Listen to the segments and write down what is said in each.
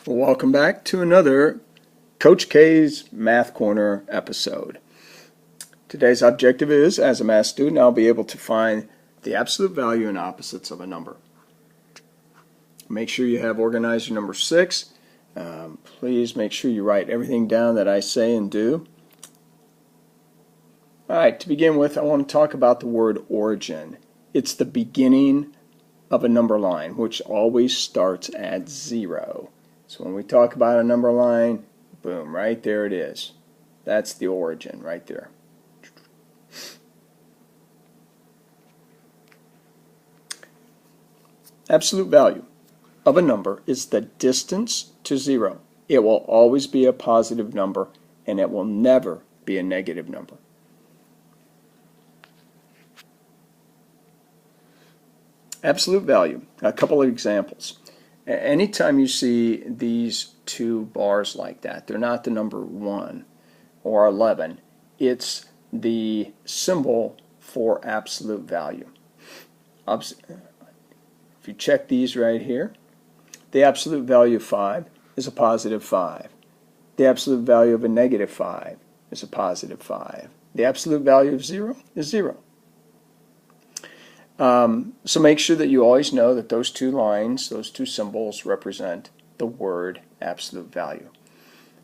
Welcome back to another Coach K's Math Corner episode. Today's objective is, as a math student, I'll be able to find the absolute value and opposites of a number. Make sure you have organizer number 6. Please make sure you write everything down that I say and do. Alright, to begin with, I want to talk about the word origin. It's the beginning of a number line, which always starts at 0. So when we talk about a number line, boom, right there it is. That's the origin right there. Absolute value of a number is the distance to 0. It will always be a positive number, and it will never be a negative number. Absolute value, a couple of examples. Anytime you see these two bars like that, they're not the number 1 or 11. It's the symbol for absolute value. If you check these right here, the absolute value of 5 is a positive 5. The absolute value of a negative 5 is a positive 5. The absolute value of 0 is 0. So make sure that you always know that those two lines, those two symbols, represent the word absolute value.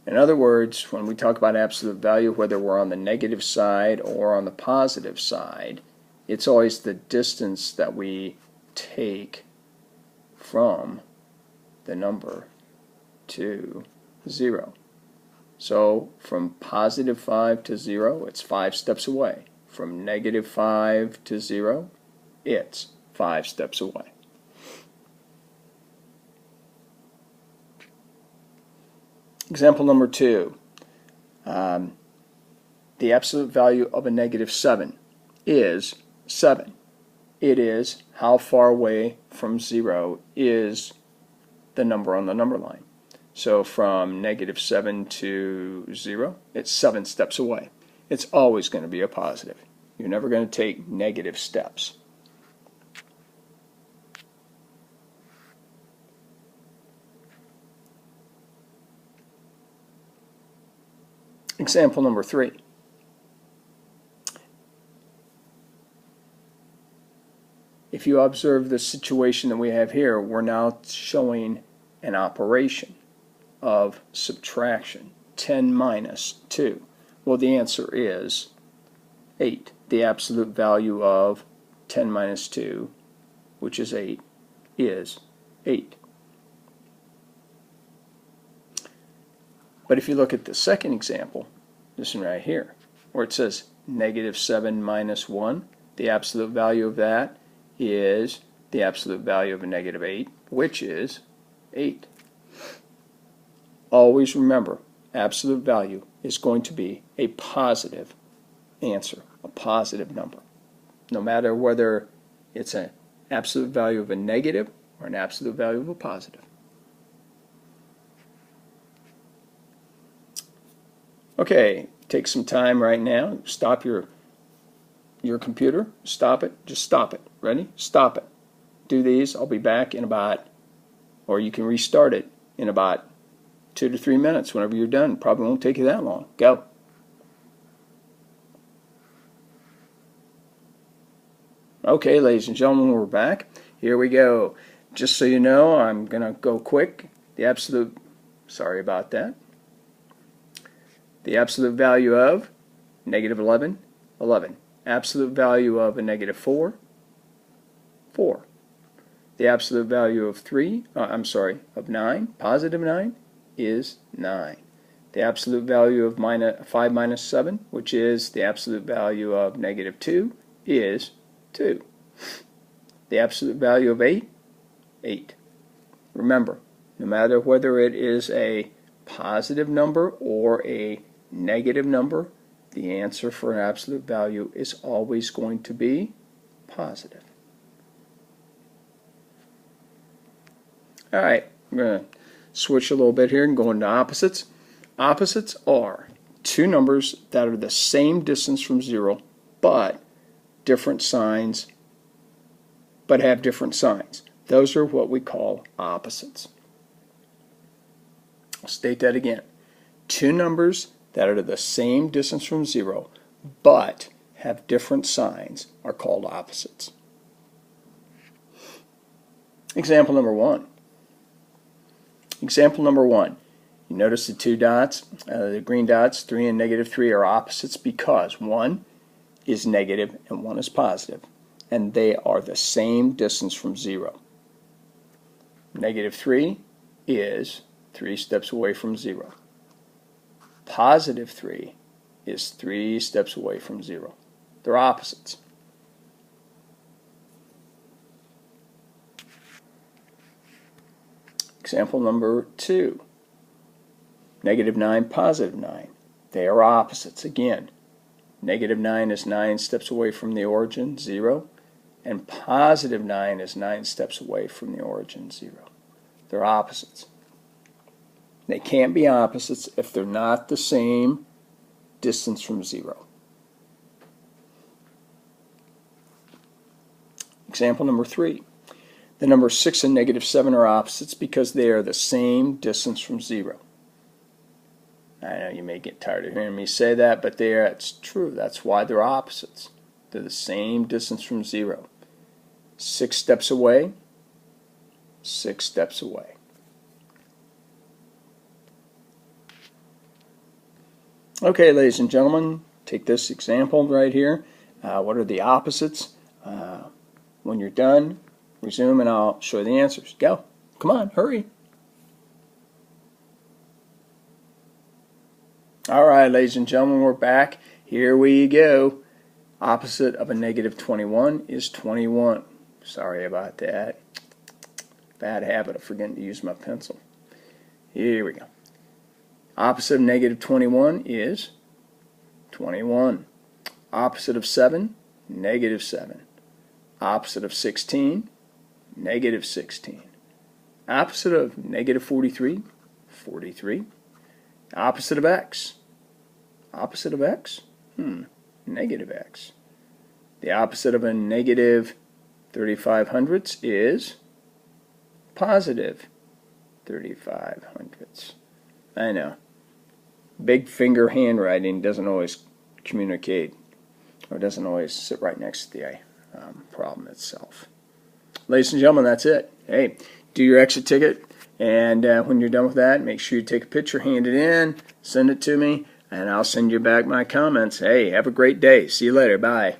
In other words, when we talk about absolute value, whether we're on the negative side or on the positive side, it's always the distance that we take from the number to 0. So from positive 5 to 0, it's 5 steps away. From negative 5 to 0, it's 5 steps away. Example number 2. The absolute value of a negative 7 is 7. It is how far away from 0 is the number on the number line. So from negative 7 to 0, it's 7 steps away. It's always going to be a positive. You're never going to take negative steps. Example number 3. If you observe the situation that we have here, we're now showing an operation of subtraction. 10 minus 2. Well, the answer is 8. The absolute value of 10 minus 2, which is 8, is 8. But if you look at the second example, this one right here, where it says negative 7 minus 1, the absolute value of that is the absolute value of a negative 8, which is 8. Always remember, absolute value is going to be a positive answer, a positive number, no matter whether it's an absolute value of a negative or an absolute value of a positive. Okay, take some time right now. Stop your computer. Stop it. Just stop it. Ready? Stop it. Do these. I'll be back in about, or you can restart it in about 2 to 3 minutes whenever you're done. Probably won't take you that long. Go. Okay, ladies and gentlemen, we're back. Here we go. Just so you know, I'm going to go quick. Sorry about that. The absolute value of negative 11, 11. Absolute value of a negative 4, 4. The absolute value of of 9, positive 9, is 9. The absolute value of 5 minus 7, which is the absolute value of negative 2, is 2. The absolute value of 8, 8. Remember, no matter whether it is a positive number or a negative number, the answer for an absolute value is always going to be positive. Alright, I'm going to switch a little bit here and go into opposites. Opposites are two numbers that are the same distance from 0 but different signs, but have different signs. Those are what we call opposites. I'll state that again. Two numbers that are the same distance from zero but have different signs are called opposites. Example number one. Example number one. You notice the two dots, the green dots, 3 and -3 are opposites because one is negative and one is positive, and they are the same distance from zero. -3 is 3 steps away from zero. +3 is 3 steps away from zero. They're opposites. Example number two. -9, +9. They are opposites. Again, -9 is 9 steps away from the origin, 0, and +9 is 9 steps away from the origin, 0. They're opposites. They can't be opposites if they're not the same distance from 0. Example number 3. The numbers 6 and -7 are opposites because they are the same distance from 0. I know you may get tired of hearing me say that, but it's true. That's why they're opposites. They're the same distance from 0. 6 steps away, 6 steps away. Okay, ladies and gentlemen, take this example right here. What are the opposites? When you're done, resume and I'll show you the answers. Go. Come on, hurry. Alright, ladies and gentlemen, we're back. Here we go. Opposite of a -21 is 21. Sorry about that. Bad habit of forgetting to use my pencil. Here we go. Opposite of -21 is 21. Opposite of 7, -7. Opposite of 16, -16. Opposite of -43, 43. Opposite of x. Opposite of x? -x. The opposite of a -3500ths is +3500ths. I know. Big finger handwriting doesn't always communicate, or doesn't always sit right next to the problem itself. Ladies and gentlemen, that's it. Hey, do your exit ticket, and when you're done with that, make sure you take a picture, hand it in, send it to me, and I'll send you back my comments. Hey, have a great day. See you later. Bye.